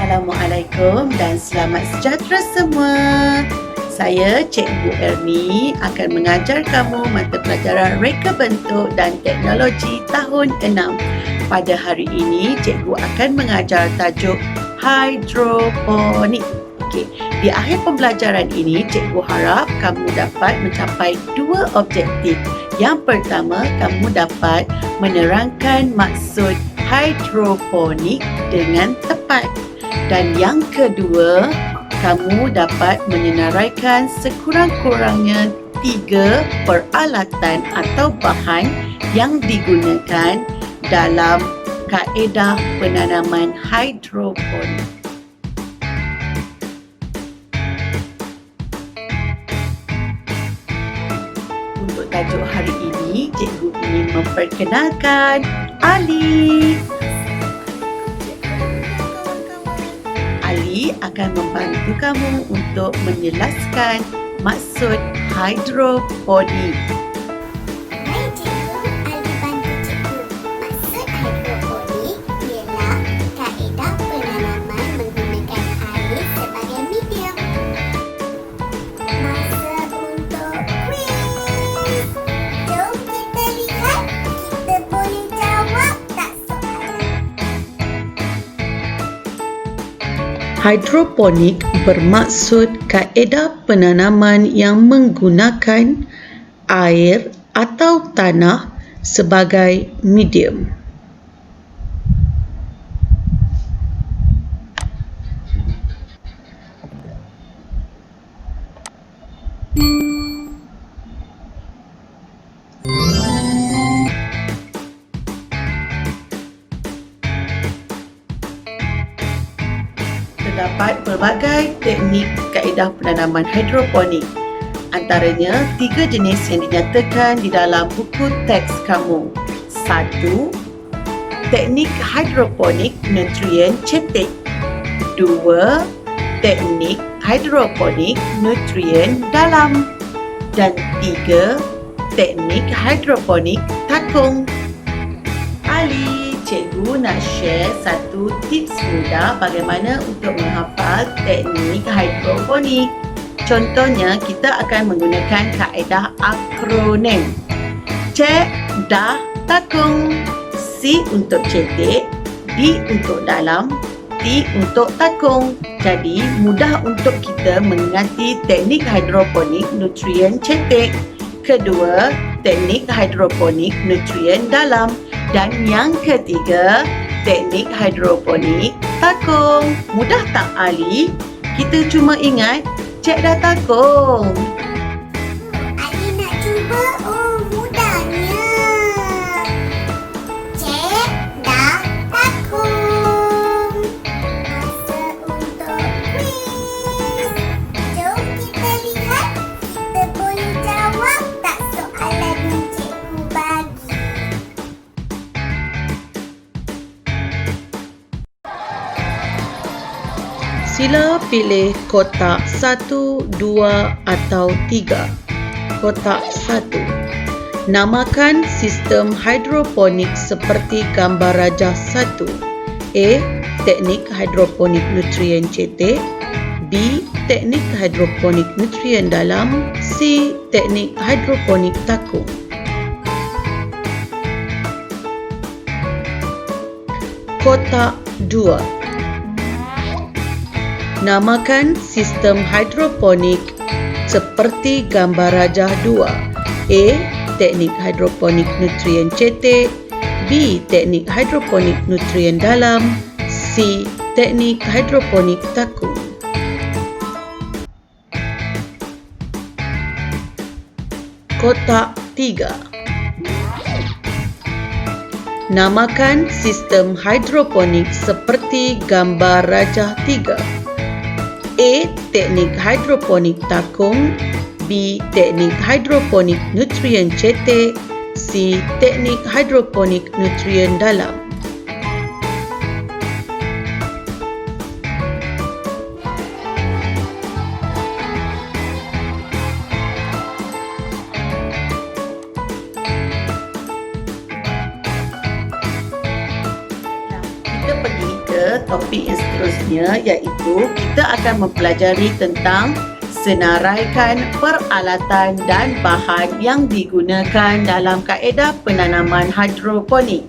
Assalamualaikum dan selamat sejahtera semua. Saya Cikgu Ernie akan mengajar kamu mata pelajaran reka bentuk dan teknologi tahun 6. Pada hari ini, Cikgu akan mengajar tajuk hidroponik. Okey, di akhir pembelajaran ini, Cikgu harap kamu dapat mencapai 2 objektif. Yang pertama, kamu dapat menerangkan maksud hidroponik dengan tepat. Dan yang kedua, kamu dapat menyenaraikan sekurang-kurangnya 3 peralatan atau bahan yang digunakan dalam kaedah penanaman hidroponik. Untuk tajuk hari ini, Cikgu ingin memperkenalkan Ali. Ali akan membantu kamu untuk menjelaskan maksud hidroponik. Hai cikgu, Ali bantu cikgu. Maksud hidroponik ialah kaedah penanaman menggunakan air sebagai medium. Masa untuk kuis. Jom kita lihat, kita boleh jawab tak soalan. Hidroponik bermaksud kaedah penanaman yang menggunakan air atau tanah sebagai medium. Terdapat pelbagai teknik kaedah penanaman hidroponik. Antaranya 3 jenis yang dinyatakan di dalam buku teks kamu. 1. Teknik hidroponik nutrien cetek. 2. Teknik hidroponik nutrien dalam. Dan 3. Teknik hidroponik takung. Ali, cikgu nak share satu tips mudah bagaimana untuk menghafal teknik hidroponik. Contohnya, kita akan menggunakan kaedah akronim. Cek, dah, takung. C untuk cetek, D untuk dalam, T untuk takung. Jadi, mudah untuk kita mengingati teknik hidroponik nutrien cetek. Kedua, teknik hidroponik nutrien dalam. Dan yang ketiga, teknik hidroponik takung. Mudah tak Ali? Kita cuma ingat cek dah takung. Ali nak cuba, mudahnya. Cek, dah, takung. Masa untuk kuis. Jom kita lihat, kita boleh jawab tak soalan yang cikgu bagi. Sila pilih kotak 1, 2 atau 3. Kotak 1. Namakan sistem hidroponik seperti gambar rajah 1. A. Teknik hidroponik nutrien cetek. B. Teknik hidroponik nutrien dalam. C. Teknik hidroponik takung. Kotak 2. Namakan sistem hidroponik seperti gambar rajah 2. A. Teknik hidroponik nutrien cetek. B. Teknik hidroponik nutrien dalam. C. Teknik hidroponik takung. Kotak 3. Namakan sistem hidroponik seperti gambar rajah 3. A. Teknik hidroponik takung. B. Teknik hidroponik nutrien cetek. C. Teknik hidroponik nutrien dalam. Kita pergi ke kepada topik yang seterusnya, iaitu kita akan mempelajari tentang senaraikan peralatan dan bahan yang digunakan dalam kaedah penanaman hidroponik.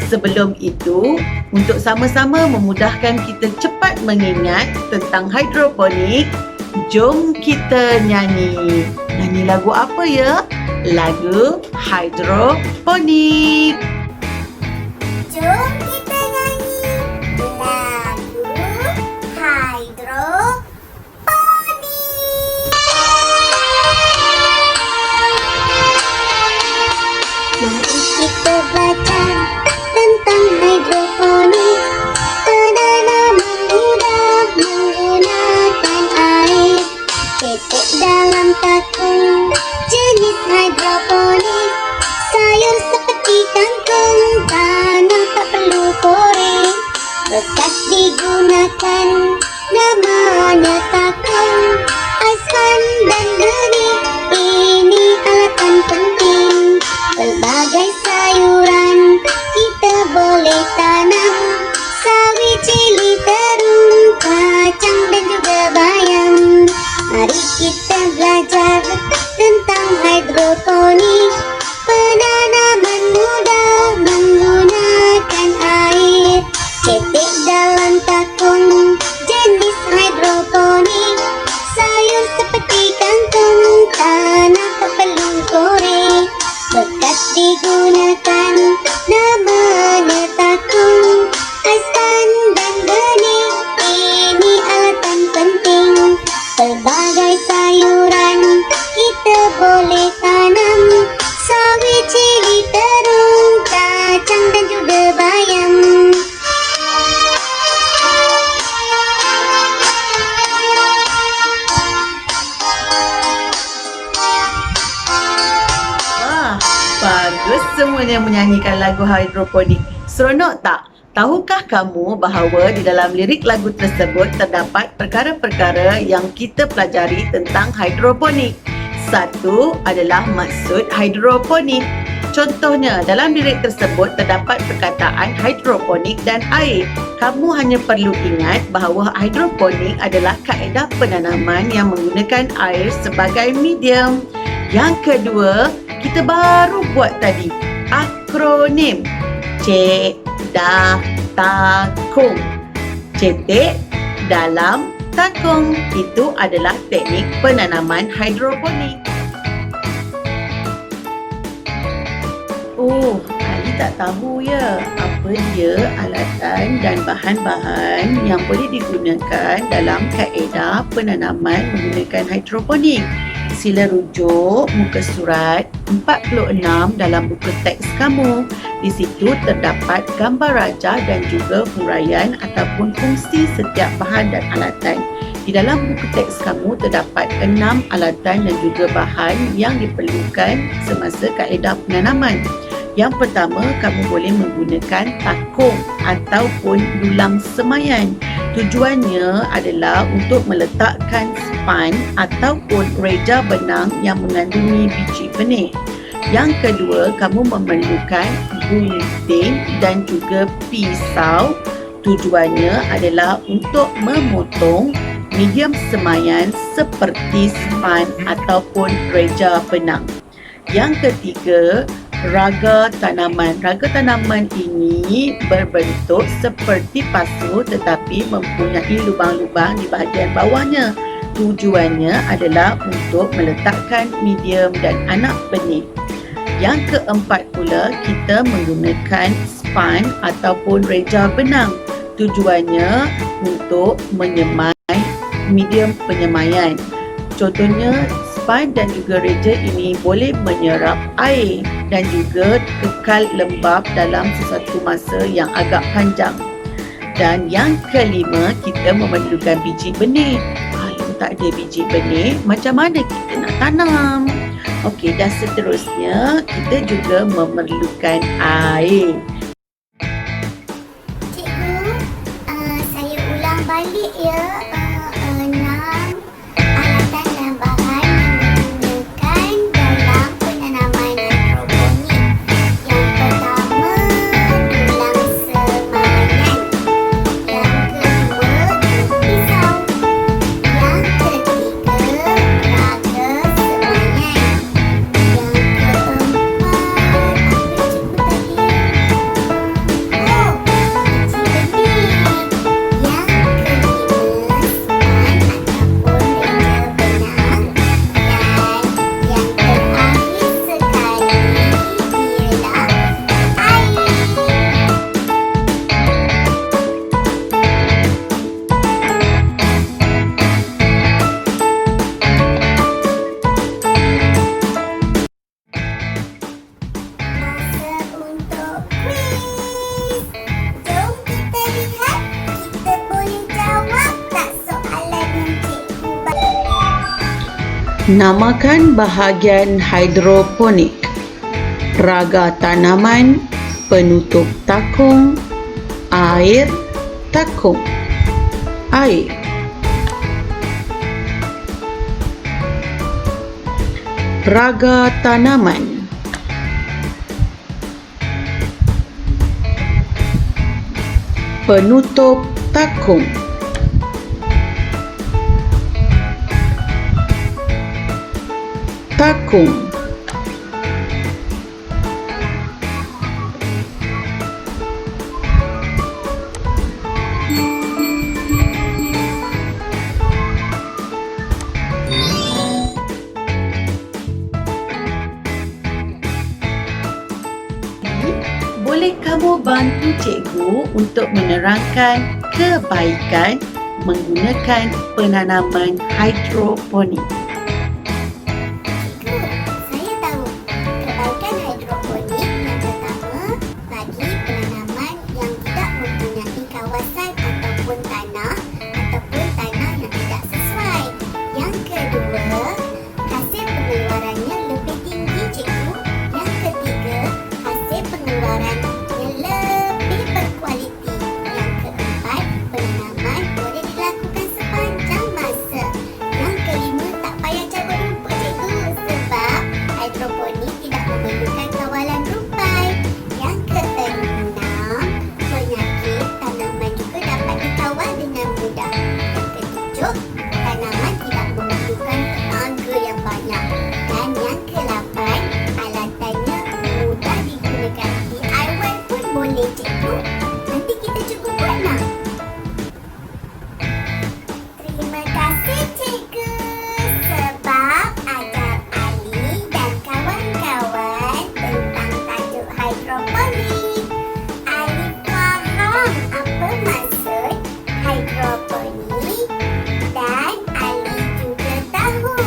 Sebelum itu, untuk sama-sama memudahkan kita cepat mengingat tentang hidroponik, jom kita nyanyi. Nyanyi lagu apa ya? Lagu hidroponik. Jom kita nyanyi lagu hidroponik. Mari kita belajar tentang hidroponik. Penanaman mudah menggunakan air. Tetek dalam takung jenis hidroponik. Sayur seperti kangkung, tanah tak perlu koreng. Bekas digunakan, namanya takung. Asam dan benih, ini alatan penting. Pelbagai sayuran kita boleh tanam. Sawi, cili, terung, kacang dan juga bayam. Mari kita belajar tentang hidroponik. Penanaman mudah menggunakan air. Cetek dalam takung jenis hidroponik. Sayur seperti kangkung, tanah tak perlu korek. Bekas digunakan, namanya takung. Asam dan benih, ini alatan penting. Pelbagai sayuran kita boleh tanam. Sawi, cili, terung, kacang dan juga bayam. Wah, bagus semuanya menyanyikan lagu hidroponik. Seronok tak? Tahukah kamu bahawa di dalam lirik lagu tersebut terdapat perkara-perkara yang kita pelajari tentang hidroponik? Satu adalah maksud hidroponik. Contohnya, dalam lirik tersebut terdapat perkataan hidroponik dan air. Kamu hanya perlu ingat bahawa hidroponik adalah kaedah penanaman yang menggunakan air sebagai medium. Yang kedua, kita baru buat tadi akronim. Takung. Cetek dalam takung. Itu adalah teknik penanaman hidroponik. Oh, Ali tak tahu ya apa dia alatan dan bahan-bahan yang boleh digunakan dalam kaedah penanaman menggunakan hidroponik. Sila rujuk muka surat 46 dalam buku teks kamu. Di situ terdapat gambar rajah dan juga huraian ataupun fungsi setiap bahan dan alatan. Di dalam buku teks kamu terdapat 6 alatan dan juga bahan yang diperlukan semasa kaedah penanaman. Yang pertama, kamu boleh menggunakan takung ataupun dulang semayan. Tujuannya adalah untuk meletakkan span ataupun reja benang yang mengandungi biji benih. Yang kedua, kamu memerlukan gunting dan juga pisau. Tujuannya adalah untuk memotong medium semayan seperti span ataupun reja benang. Yang ketiga, raga tanaman. Raga tanaman ini berbentuk seperti pasu tetapi mempunyai lubang-lubang di bahagian bawahnya. Tujuannya adalah untuk meletakkan medium dan anak benih. Yang keempat pula, kita menggunakan span ataupun reja benang. Tujuannya untuk menyemai medium penyemaian. Contohnya, span dan juga reja ini boleh menyerap air dan juga kekal lembab dalam sesuatu masa yang agak panjang. Dan yang kelima, kita memerlukan biji benih. Kalau tak ada biji benih, macam mana kita nak tanam? Okey, dan seterusnya kita juga memerlukan air. Cikgu, saya ulang balik ya. 6 alatan dan bahan yang digunakan dalam penanaman hidroponik. Yang pertama, dulang semayan. Yang Namakan bahagian hidroponik. Raga tanaman, penutup takung, air, takung. Air. Raga tanaman. Penutup takung. Takung. Boleh kamu bantu cikgu untuk menerangkan kebaikan menggunakan penanaman hidroponik? Saya tahu kebaikan hidroponik yang pertama bagi penanaman yang tidak mempunyai kawasan ataupun tanah yang tidak sesuai. Yang kedua, hasil pengeluarannya lebih tinggi cikgu. Yang ketiga, hasil pengeluarannya lebih berkualiti. Yang keempat, penanaman boleh dilakukan sepanjang masa. Yang kelima, tak payah cabut rumput cikgu sebab hidroponik tidak memerlukan kawalan rumpai. Yang keenam, penyakit tanaman juga dapat dikawal dengan mudah. Yang ketujuh, tanaman tidak memerlukan tenaga yang banyak. Dan yang ke-8, alatannya mudah digunakan. DIY pun boleh cikgu. Nanti kita cuba buat nak. Terima kasih cikgu sebab ajar Ali dan kawan-kawan tentang tajuk hidroponik. Ali faham apa maksud hidroponik dan Ali juga tahu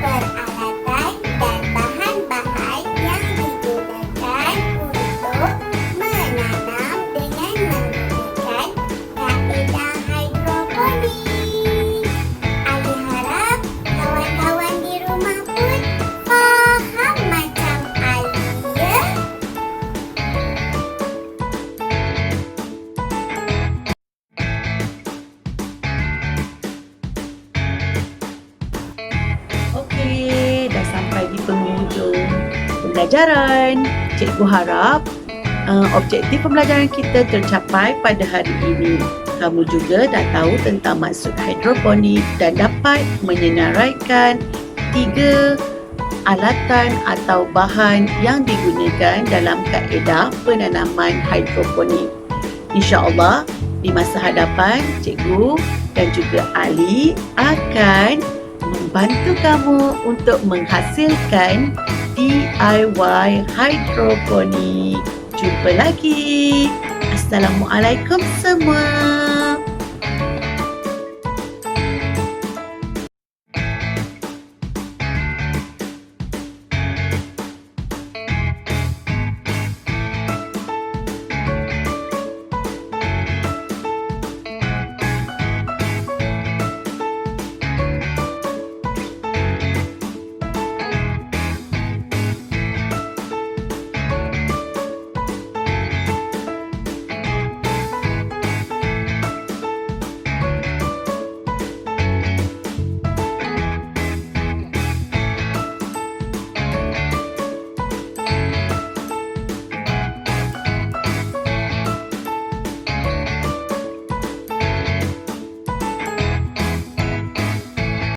peralatan dan bahan-bahan yang digunakan untuk menanam dengan menggunakan kaedah hidroponik. Ali harap kawan-kawan di rumah pun faham macam Ali ya. Okey, dah sampai di penghujung pembelajaran. Cikgu harap objektif pembelajaran kita tercapai pada hari ini. Kamu juga dah tahu tentang maksud hidroponik dan dapat menyenaraikan 3 alatan atau bahan yang digunakan dalam kaedah penanaman hidroponik. InsyaAllah, di masa hadapan, cikgu dan juga Ali akan membantu kamu untuk menghasilkan DIY hidroponik. Jumpa lagi. Assalamualaikum semua.